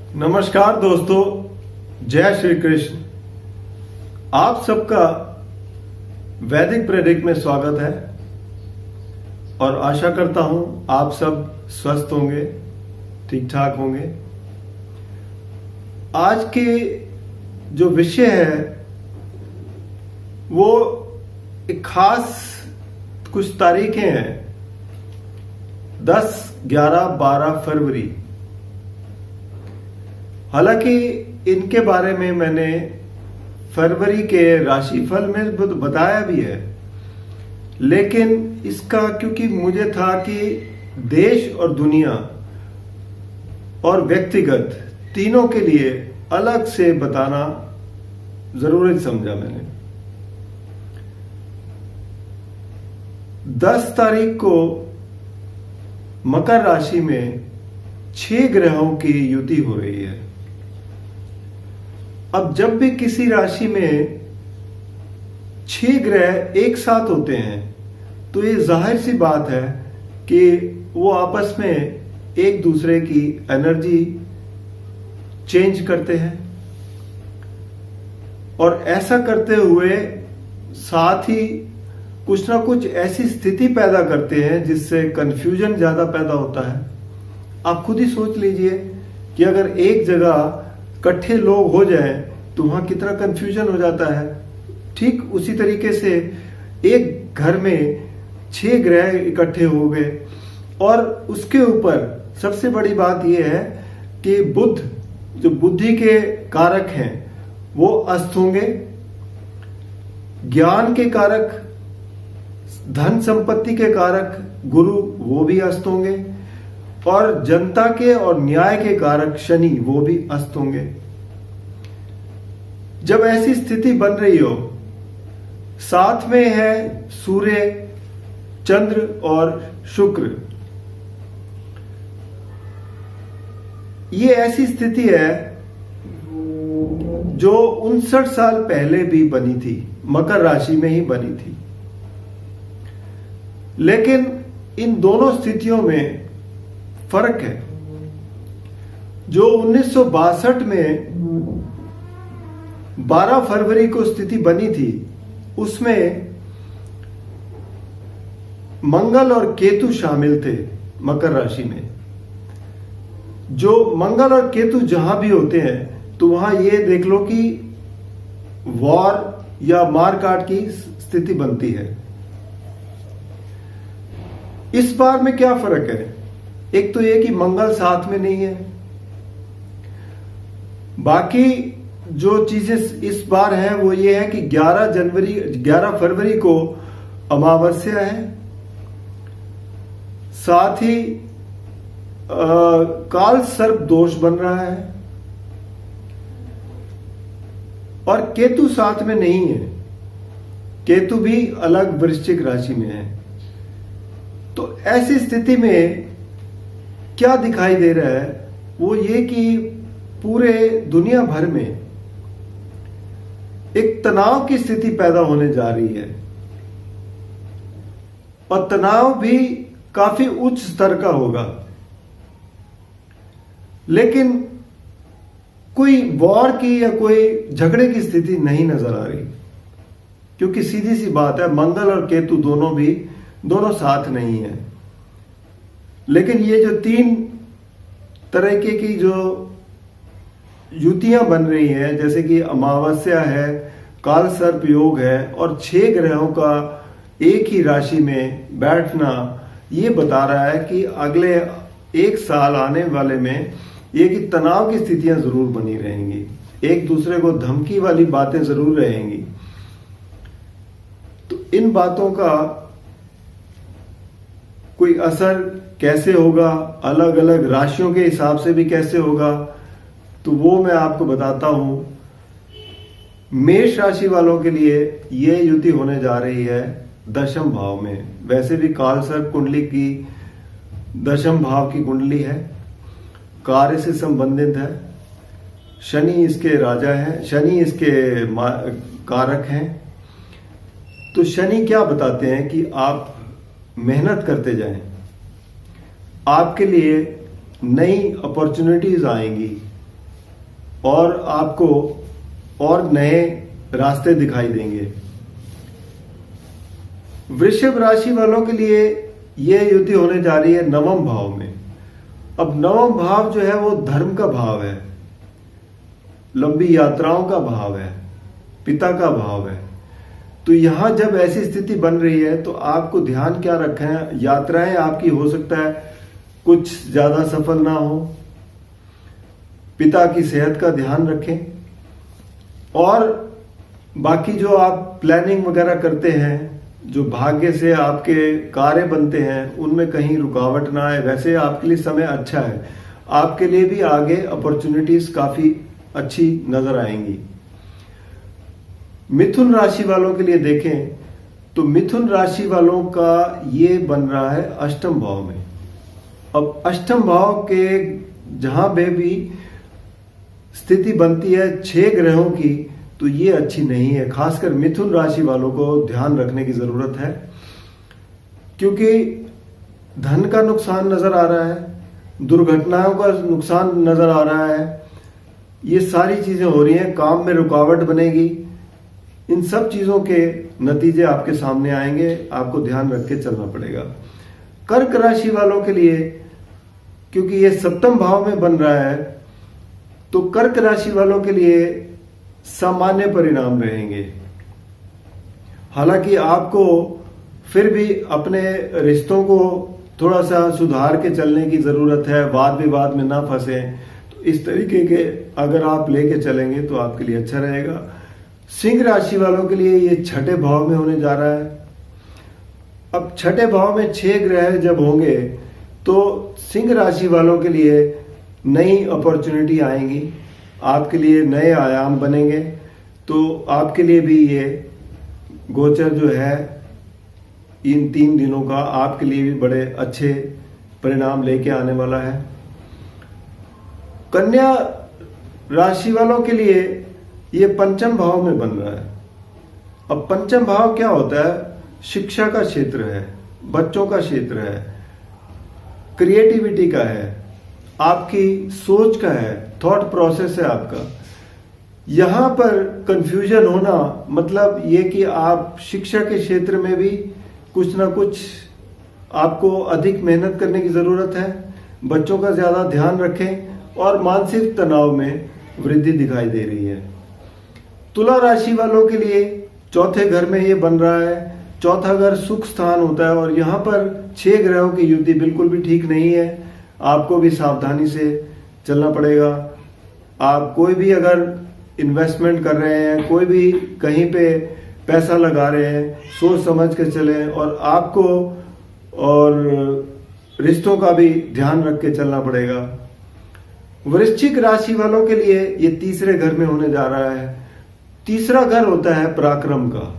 नमस्कार दोस्तों, जय श्री कृष्ण। आप सबका वैदिक प्रेडिक्ट में स्वागत है और आशा करता हूं आप सब स्वस्थ होंगे, ठीक ठाक होंगे। आज के जो विषय है वो एक खास कुछ तारीखें हैं, 10, 11, 12 फरवरी। हालांकि इनके बारे में मैंने फरवरी के राशिफल में बताया भी है, लेकिन इसका क्योंकि मुझे था कि देश और दुनिया और व्यक्तिगत तीनों के लिए अलग से बताना जरूरी समझा मैंने। 10 तारीख को मकर राशि में 6 ग्रहों की युति हो रही है। अब जब भी किसी राशि में 6 ग्रह एक साथ होते हैं तो ये जाहिर सी बात है कि वो आपस में एक दूसरे की एनर्जी चेंज करते हैं और ऐसा करते हुए साथ ही कुछ ना कुछ ऐसी स्थिति पैदा करते हैं जिससे कंफ्यूजन ज्यादा पैदा होता है। आप खुद ही सोच लीजिए कि अगर एक जगह इकट्ठे लोग हो जाएं तो वहां कितना कंफ्यूजन हो जाता है। ठीक उसी तरीके से एक घर में 6 ग्रह इकट्ठे हो गए और उसके ऊपर सबसे बड़ी बात यह है कि बुध जो बुद्धि के कारक हैं वो अस्त होंगे, ज्ञान के कारक, धन संपत्ति के कारक गुरु वो भी अस्त होंगे और जनता के और न्याय के कारक शनि वो भी अस्त होंगे। जब ऐसी स्थिति बन रही हो, साथ में है सूर्य, चंद्र और शुक्र, ये ऐसी स्थिति है जो 59 साल पहले भी बनी थी, मकर राशि में ही बनी थी। लेकिन इन दोनों स्थितियों में फर्क है। जो 1962 में 12 फरवरी को स्थिति बनी थी उसमें मंगल और केतु शामिल थे मकर राशि में। जो मंगल और केतु जहां भी होते हैं तो वहां ये देख लो कि वॉर या मारकाट की स्थिति बनती है। इस बार में क्या फर्क है? एक तो ये कि मंगल साथ में नहीं है, बाकी जो चीजें इस बार है वो ये है कि 11 फरवरी को अमावस्या है, साथ ही काल सर्प दोष बन रहा है और केतु साथ में नहीं है। केतु भी अलग वृश्चिक राशि में है। तो ऐसी स्थिति में क्या दिखाई दे रहा है वो ये कि पूरे दुनिया भर में एक तनाव की स्थिति पैदा होने जा रही है और तनाव भी काफी उच्च स्तर का होगा। लेकिन कोई वॉर की या कोई झगड़े की स्थिति नहीं नजर आ रही, क्योंकि सीधी सी बात है मंगल और केतु दोनों साथ नहीं है। लेकिन ये जो 3 तरीके की जो युतियां बन रही हैं, जैसे कि अमावस्या है, काल सर्प योग है और 6 ग्रहों का एक ही राशि में बैठना, ये बता रहा है कि अगले 1 साल आने वाले में ये कि तनाव की स्थितियां जरूर बनी रहेंगी, एक दूसरे को धमकी वाली बातें जरूर रहेंगी। तो इन बातों का कोई असर कैसे होगा, अलग अलग राशियों के हिसाब से भी कैसे होगा, तो वो मैं आपको बताता हूं। मेष राशि वालों के लिए ये युति होने जा रही है 10वें भाव में। वैसे भी काल सर्प कुंडली की 10वें भाव की कुंडली है, कार्य से संबंधित है। शनि इसके राजा है, शनि इसके कारक हैं। तो शनि क्या बताते हैं कि आप मेहनत करते जाएं, आपके लिए नई अपॉर्चुनिटीज आएंगी, और आपको और नए रास्ते दिखाई देंगे। वृषभ राशि वालों के लिए यह युति होने जा रही है नवम भाव में। अब नवम भाव जो है वो धर्म का भाव है, लंबी यात्राओं का भाव है, पिता का भाव है। तो यहां जब ऐसी स्थिति बन रही है तो आपको ध्यान क्या रखना है, यात्राएं आपकी हो सकता है कुछ ज्यादा सफल ना हो, पिता की सेहत का ध्यान रखें, और बाकी जो आप प्लानिंग वगैरह करते हैं, जो भाग्य से आपके कार्य बनते हैं, उनमें कहीं रुकावट ना आए। वैसे आपके लिए समय अच्छा है, आपके लिए भी आगे अपॉर्चुनिटीज काफी अच्छी नजर आएंगी। मिथुन राशि वालों के लिए देखें तो मिथुन राशि वालों का ये बन रहा है अष्टम भाव में। अब अष्टम भाव के जहां पे भी स्थिति बनती है 6 ग्रहों की, तो ये अच्छी नहीं है। खासकर मिथुन राशि वालों को ध्यान रखने की जरूरत है, क्योंकि धन का नुकसान नजर आ रहा है, दुर्घटनाओं का नुकसान नजर आ रहा है, ये सारी चीजें हो रही हैं, काम में रुकावट बनेगी। इन सब चीजों के नतीजे आपके सामने आएंगे, आपको ध्यान रख के चलना पड़ेगा। कर्क राशि वालों के लिए, क्योंकि ये सप्तम भाव में बन रहा है, तो कर्क राशि वालों के लिए सामान्य परिणाम रहेंगे। हालांकि आपको फिर भी अपने रिश्तों को थोड़ा सा सुधार के चलने की जरूरत है, वाद विवाद में ना फंसे। तो इस तरीके के अगर आप लेके चलेंगे तो आपके लिए अच्छा रहेगा। सिंह राशि वालों के लिए ये 6ठे भाव में होने जा रहा है। अब 6ठे भाव में 6 ग्रह जब होंगे तो सिंह राशि वालों के लिए नई अपॉर्चुनिटी आएंगी, आपके लिए नए आयाम बनेंगे। तो आपके लिए भी ये गोचर जो है इन 3 दिनों का आपके लिए भी बड़े अच्छे परिणाम लेके आने वाला है। कन्या राशि वालों के लिए ये पंचम भाव में बन रहा है। अब पंचम भाव क्या होता है? शिक्षा का क्षेत्र है, बच्चों का क्षेत्र है, क्रिएटिविटी का है, आपकी सोच का है, थॉट प्रोसेस है आपका। यहां पर कंफ्यूजन होना मतलब ये कि आप शिक्षा के क्षेत्र में भी कुछ ना कुछ आपको अधिक मेहनत करने की जरूरत है, बच्चों का ज्यादा ध्यान रखें, और मानसिक तनाव में वृद्धि दिखाई दे रही है। तुला राशि वालों के लिए चौथे घर में ये बन रहा है। चौथा घर सुख स्थान होता है, और यहाँ पर 6 ग्रहों की युति बिल्कुल भी ठीक नहीं है। आपको भी सावधानी से चलना पड़ेगा। आप कोई भी अगर इन्वेस्टमेंट कर रहे हैं, कोई भी कहीं पे पैसा लगा रहे हैं, सोच समझ के चलें, और आपको और रिश्तों का भी ध्यान रख के चलना पड़ेगा। वृश्चिक राशि वालों के लिए ये तीसरे घर में होने जा रहा है। तीसरा घर होता है पराक्रम का,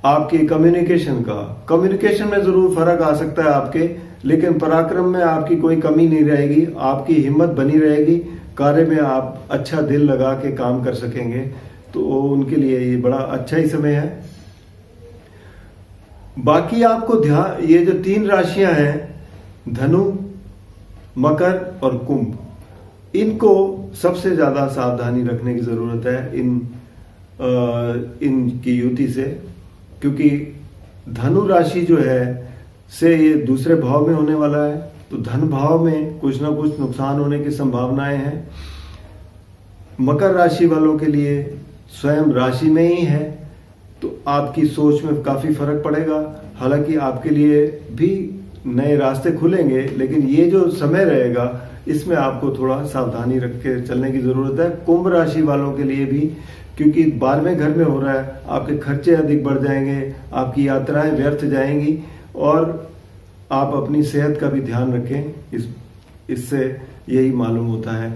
आपके कम्युनिकेशन का। कम्युनिकेशन में जरूर फर्क आ सकता है आपके, लेकिन पराक्रम में आपकी कोई कमी नहीं रहेगी, आपकी हिम्मत बनी रहेगी, कार्य में आप अच्छा दिल लगा के काम कर सकेंगे। तो उनके लिए ये बड़ा अच्छा ही समय है। बाकी आपको ध्यान, ये जो 3 राशियां हैं, धनु, मकर और कुंभ, इनको सबसे ज्यादा सावधानी रखने की जरूरत है इनकी युति से, क्योंकि धनु राशि जो है से ये दूसरे भाव में होने वाला है। तो धन भाव में कुछ ना कुछ नुकसान होने की संभावनाएं हैं। मकर राशि वालों के लिए स्वयं राशि में ही है, तो आपकी सोच में काफी फर्क पड़ेगा। हालांकि आपके लिए भी नए रास्ते खुलेंगे, लेकिन ये जो समय रहेगा इसमें आपको थोड़ा सावधानी रख के चलने की जरूरत है। कुंभ राशि वालों के लिए भी, क्योंकि 12वें घर में हो रहा है, आपके खर्चे अधिक बढ़ जाएंगे, आपकी यात्राएं व्यर्थ जाएंगी, और आप अपनी सेहत का भी ध्यान रखें। इससे यही मालूम होता है।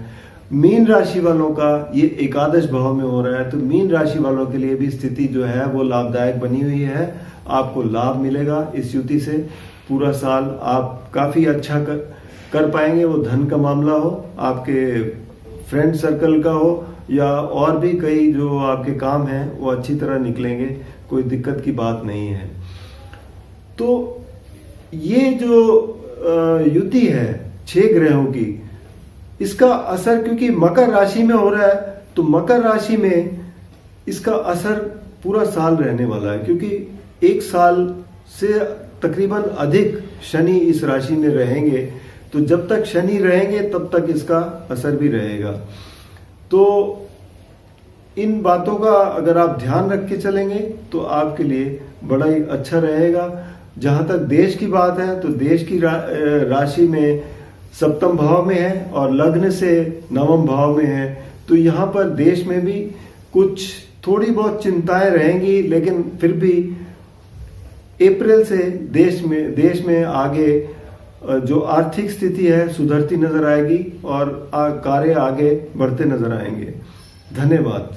मीन राशि वालों का ये एकादश भाव में हो रहा है, तो मीन राशि वालों के लिए भी स्थिति जो है वो लाभदायक बनी हुई है। आपको लाभ मिलेगा इस युति से। पूरा साल आप काफी अच्छा कर पाएंगे। वो धन का मामला हो, आपके फ्रेंड सर्कल का हो, या और भी कई जो आपके काम हैं वो अच्छी तरह निकलेंगे, कोई दिक्कत की बात नहीं है। तो ये जो युति है 6 ग्रहों की, इसका असर क्योंकि मकर राशि में हो रहा है, तो मकर राशि में इसका असर पूरा साल रहने वाला है, क्योंकि 1 साल से तकरीबन अधिक शनि इस राशि में रहेंगे। तो जब तक शनि रहेंगे तब तक इसका असर भी रहेगा। तो इन बातों का अगर आप ध्यान रख के चलेंगे तो आपके लिए बड़ा ही अच्छा रहेगा। जहां तक देश की बात है, तो देश की राशि में सप्तम भाव में है और लग्न से नवम भाव में है। तो यहाँ पर देश में भी कुछ थोड़ी बहुत चिंताएं रहेंगी, लेकिन फिर भी अप्रैल से देश में आगे जो आर्थिक स्थिति है सुधरती नजर आएगी और कार्य आगे बढ़ते नजर आएंगे। धन्यवाद।